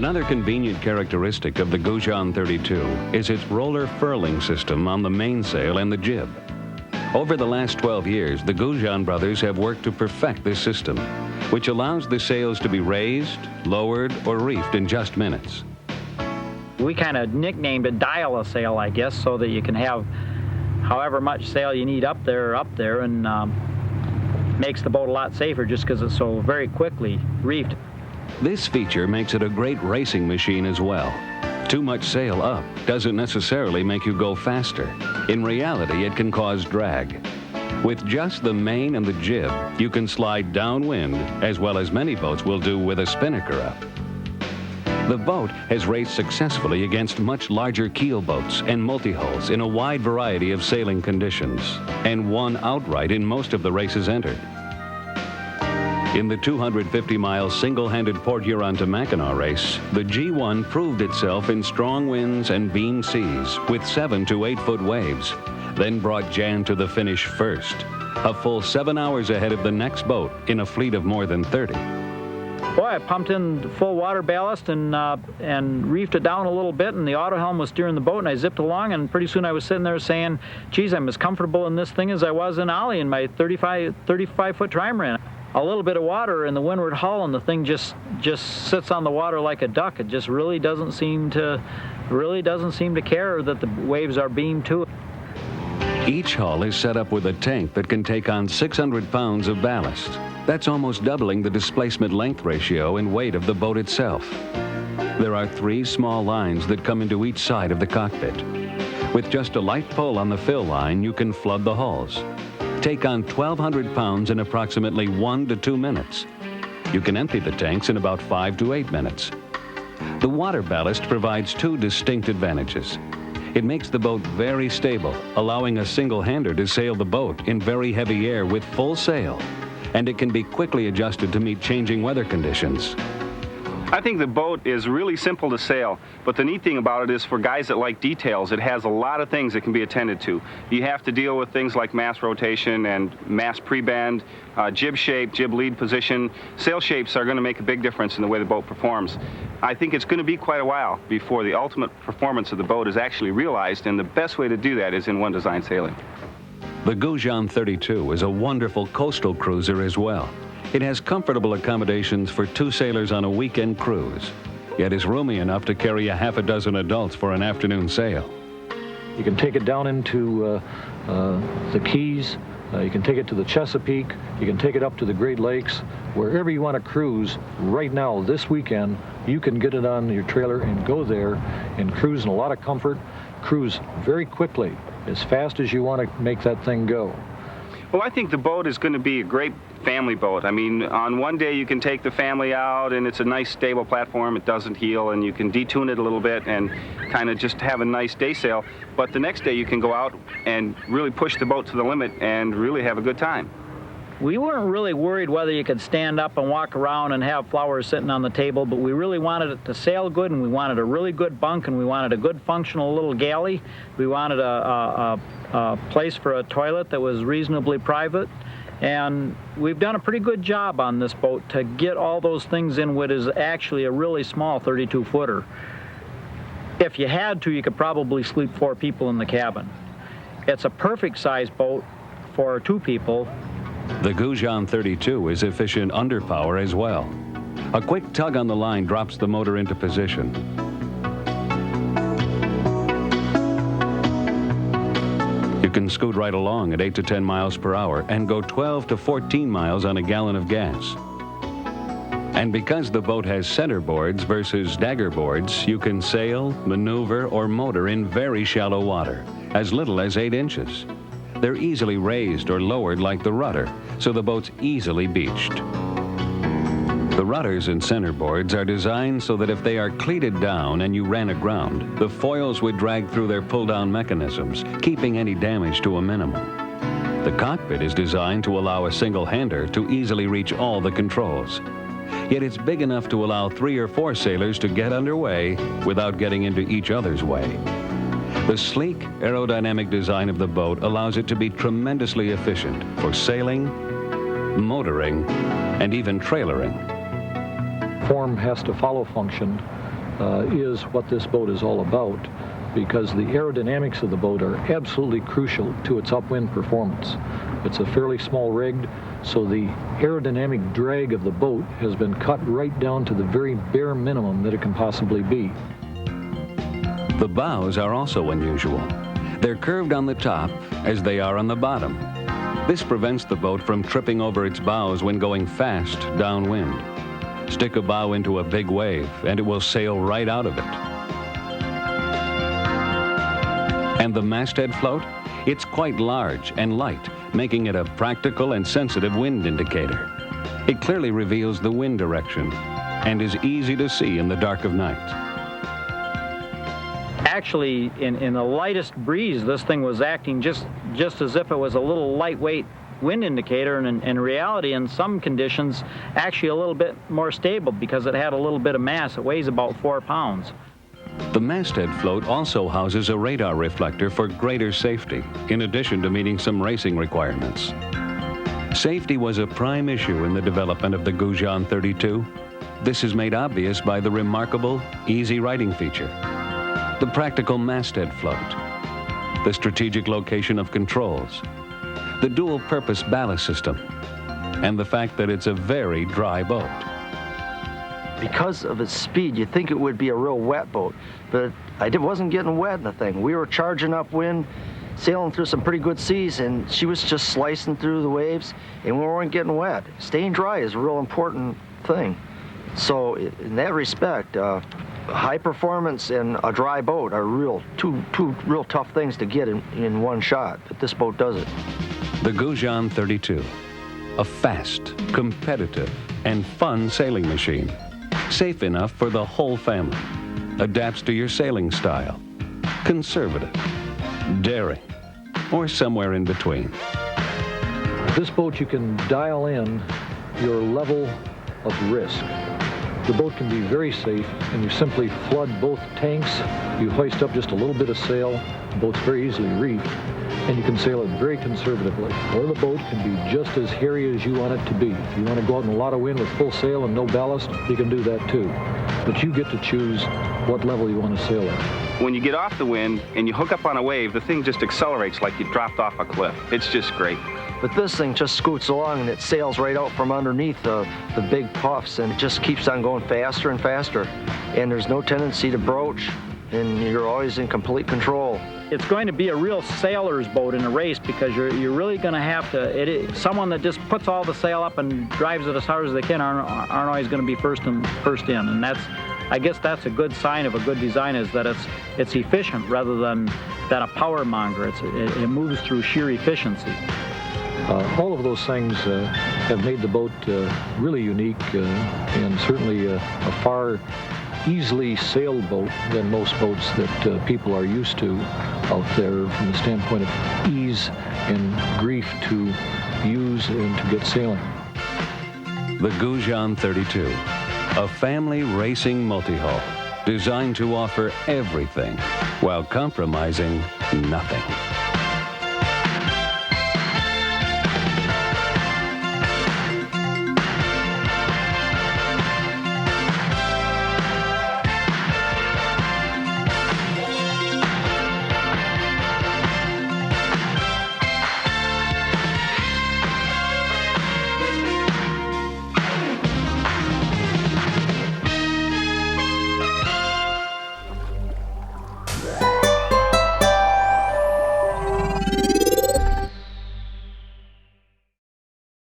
Another convenient characteristic of the Gougeon 32 is its roller furling system on the mainsail and the jib. Over the last 12 years, the Gougeon brothers have worked to perfect this system, which allows the sails to be raised, lowered, or reefed in just minutes. We kind of nicknamed it dial-a-sail, I guess, so that you can have however much sail you need up there, and makes the boat a lot safer just because it's so very quickly reefed. This feature makes it a great racing machine as well. Too much sail up doesn't necessarily make you go faster. In reality, it can cause drag. With just the main and the jib, you can slide downwind, as well as many boats will do with a spinnaker up. The boat has raced successfully against much larger keel boats and multi-hulls in a wide variety of sailing conditions, and won outright in most of the races entered. In the 250-mile single-handed Port Huron to Mackinac race, the G1 proved itself in strong winds and beam seas with 7 to 8 foot waves, then brought Jan to the finish first, a full 7 hours ahead of the next boat in a fleet of more than 30. Boy, I pumped in full water ballast and reefed it down a little bit, and the auto helm was steering the boat, and I zipped along, and pretty soon I was sitting there saying, geez, I'm as comfortable in this thing as I was in Ollie in my 35-foot trimaran. A little bit of water in the windward hull, and the thing just sits on the water like a duck. It just really doesn't seem to care that the waves are beamed to it. Each hull is set up with a tank that can take on 600 pounds of ballast. That's almost doubling the displacement length ratio and weight of the boat itself. There are 3 small lines that come into each side of the cockpit. With just a light pull on the fill line, you can flood the hulls. Take on 1,200 pounds in approximately 1 to 2 minutes. You can empty the tanks in about 5 to 8 minutes. The water ballast provides 2 distinct advantages. It makes the boat very stable, allowing a single-hander to sail the boat in very heavy air with full sail, and it can be quickly adjusted to meet changing weather conditions. I think the boat is really simple to sail, but the neat thing about it is for guys that like details, it has a lot of things that can be attended to. You have to deal with things like mast rotation and mast pre-bend, jib shape, jib lead position. Sail shapes are going to make a big difference in the way the boat performs. I think it's going to be quite a while before the ultimate performance of the boat is actually realized, and the best way to do that is in one design sailing. The Gougeon 32 is a wonderful coastal cruiser as well. It has comfortable accommodations for 2 sailors on a weekend cruise, yet is roomy enough to carry a half a dozen adults for an afternoon sail. You can take it down into the Keys, you can take it to the Chesapeake, you can take it up to the Great Lakes. Wherever you want to cruise right now, this weekend, you can get it on your trailer and go there and cruise in a lot of comfort, cruise very quickly, as fast as you want to make that thing go. Well, I think the boat is going to be a great family boat. I mean, on one day you can take the family out and it's a nice stable platform, it doesn't heel, and you can detune it a little bit and kind of just have a nice day sail. But the next day you can go out and really push the boat to the limit and really have a good time. We weren't really worried whether you could stand up and walk around and have flowers sitting on the table, but we really wanted it to sail good, and we wanted a really good bunk, and we wanted a good functional little galley. We wanted a place for a toilet that was reasonably private, and we've done a pretty good job on this boat to get all those things in what is actually a really small 32-footer. If you had to, you could probably sleep 4 people in the cabin. It's a perfect size boat for 2 people. The Gougeon 32 is efficient under power as well. A quick tug on the line drops the motor into position. You can scoot right along at 8 to 10 miles per hour and go 12 to 14 miles on a gallon of gas. And because the boat has center boards versus dagger boards, you can sail, maneuver, or motor in very shallow water, as little as 8 inches. They're easily raised or lowered like the rudder, so the boat's easily beached. The rudders and centerboards are designed so that if they are cleated down and you ran aground, the foils would drag through their pull-down mechanisms, keeping any damage to a minimum. The cockpit is designed to allow a single-hander to easily reach all the controls. Yet it's big enough to allow 3 or 4 sailors to get underway without getting into each other's way. The sleek, aerodynamic design of the boat allows it to be tremendously efficient for sailing, motoring, and even trailering. Form has to follow function, is what this boat is all about, because the aerodynamics of the boat are absolutely crucial to its upwind performance. It's a fairly small rig, so the aerodynamic drag of the boat has been cut right down to the very bare minimum that it can possibly be. The bows are also unusual. They're curved on the top as they are on the bottom. This prevents the boat from tripping over its bows when going fast downwind. Stick a bow into a big wave and it will sail right out of it. And the masthead float? It's quite large and light, making it a practical and sensitive wind indicator. It clearly reveals the wind direction and is easy to see in the dark of night. Actually, in the lightest breeze, this thing was acting just as if it was a little lightweight wind indicator, and in reality, in some conditions, actually a little bit more stable because it had a little bit of mass. It weighs about 4 pounds. The masthead float also houses a radar reflector for greater safety, in addition to meeting some racing requirements. Safety was a prime issue in the development of the Gougeon 32. This is made obvious by the remarkable easy riding feature, the practical masthead float, the strategic location of controls, the dual-purpose ballast system, and the fact that it's a very dry boat. Because of its speed, you'd think it would be a real wet boat, but it wasn't getting wet in the thing. We were charging upwind, sailing through some pretty good seas, and she was just slicing through the waves, and we weren't getting wet. Staying dry is a real important thing. So in that respect, high performance and a dry boat are two real tough things to get in one shot, but this boat does it. The Gougeon 32, a fast, competitive, and fun sailing machine. Safe enough for the whole family. Adapts to your sailing style. Conservative, daring, or somewhere in between. This boat, you can dial in your level of risk. The boat can be very safe, and you simply flood both tanks. You hoist up just a little bit of sail. The boat's very easily reefed, and you can sail it very conservatively. Or the boat can be just as hairy as you want it to be. If you want to go out in a lot of wind with full sail and no ballast, you can do that too. But you get to choose what level you want to sail at. When you get off the wind and you hook up on a wave, the thing just accelerates like you dropped off a cliff. It's just great. But this thing just scoots along and it sails right out from underneath the big puffs, and it just keeps on going faster and faster. And there's no tendency to broach, and you're always in complete control. It's going to be a real sailor's boat in a race, because you're really going to have to. Someone that just puts all the sail up and drives it as hard as they can aren't always going to be first in, and I guess that's a good sign of a good design, is that it's efficient rather than a power monger. It moves through sheer efficiency. All of those things have made the boat really unique, and certainly a far easily sailed boat than most boats that people are used to out there from the standpoint of ease and grief to use and to get sailing. The Gougeon 32, a family racing multi-hull designed to offer everything while compromising nothing.